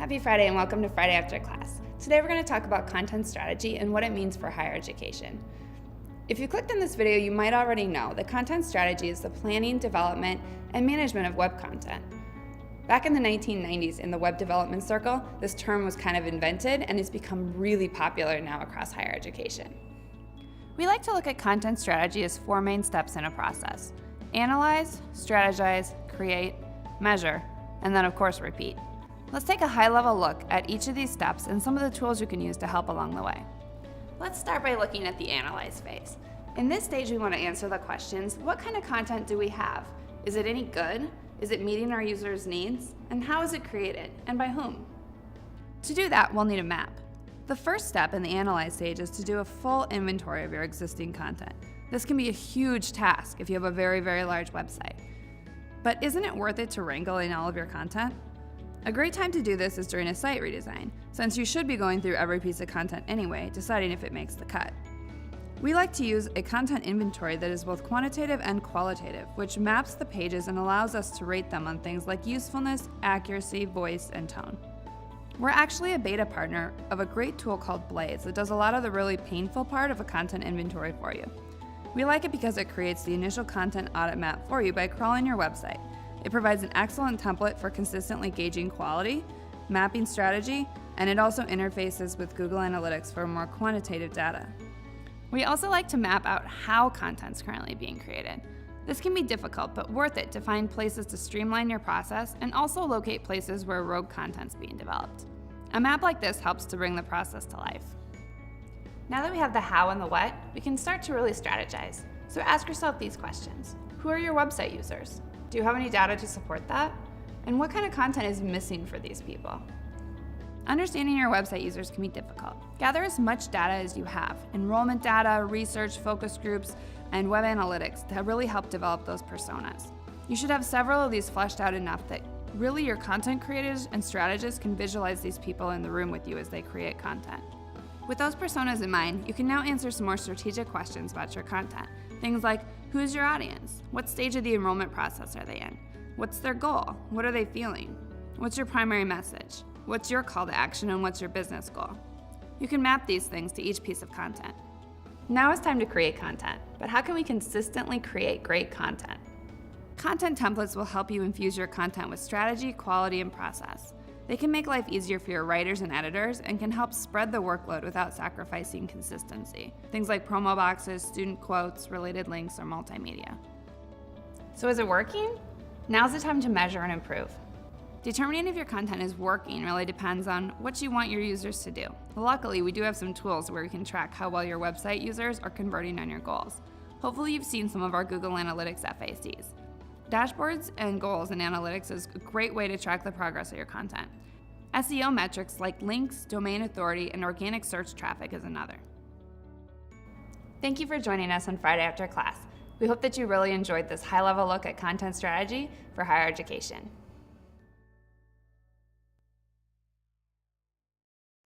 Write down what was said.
Happy Friday and welcome to Friday After Class. Today we're going to talk about content strategy and what it means for higher education. If you clicked on this video, you might already know that content strategy is the planning, development, and management of web content. Back in the 1990s in the web development circle, this term was kind of invented and it's become really popular now across higher education. We like to look at content strategy as 4 main steps in a process: analyze, strategize, create, measure, and then of course repeat. Let's take a high-level look at each of these steps and some of the tools you can use to help along the way. Let's start by looking at the analyze phase. In this stage, we want to answer the questions: what kind of content do we have? Is it any good? Is it meeting our users' needs? And how is it created? And by whom? To do that, we'll need a map. The first step in the analyze stage is to do a full inventory of your existing content. This can be a huge task if you have a very, very large website. But isn't it worth it to wrangle in all of your content? A great time to do this is during a site redesign, since you should be going through every piece of content anyway, deciding if it makes the cut. We like to use a content inventory that is both quantitative and qualitative, which maps the pages and allows us to rate them on things like usefulness, accuracy, voice, and tone. We're actually a beta partner of a great tool called Blaze that does a lot of the really painful part of a content inventory for you. We like it because it creates the initial content audit map for you by crawling your website. It provides an excellent template for consistently gauging quality, mapping strategy, and it also interfaces with Google Analytics for more quantitative data. We also like to map out how content's currently being created. This can be difficult, but worth it to find places to streamline your process and also locate places where rogue content's being developed. A map like this helps to bring the process to life. Now that we have the how and the what, we can start to really strategize. So ask yourself these questions. Who are your website users? Do you have any data to support that? And what kind of content is missing for these people? Understanding your website users can be difficult. Gather as much data as you have: enrollment data, research, focus groups, and web analytics to really help develop those personas. You should have several of these fleshed out enough that really your content creators and strategists can visualize these people in the room with you as they create content. With those personas in mind, you can now answer some more strategic questions about your content. Things like, who's your audience? What stage of the enrollment process are they in? What's their goal? What are they feeling? What's your primary message? What's your call to action, and what's your business goal? You can map these things to each piece of content. Now it's time to create content, but how can we consistently create great content? Content templates will help you infuse your content with strategy, quality, and process. They can make life easier for your writers and editors and can help spread the workload without sacrificing consistency. Things like promo boxes, student quotes, related links, or multimedia. So is it working? Now's the time to measure and improve. Determining if your content is working really depends on what you want your users to do. Luckily, we do have some tools where you can track how well your website users are converting on your goals. Hopefully you've seen some of our Google Analytics FACs. Dashboards and goals in analytics is a great way to track the progress of your content. SEO metrics like links, domain authority, and organic search traffic is another. Thank you for joining us on Friday After Class. We hope that you really enjoyed this high-level look at content strategy for higher education.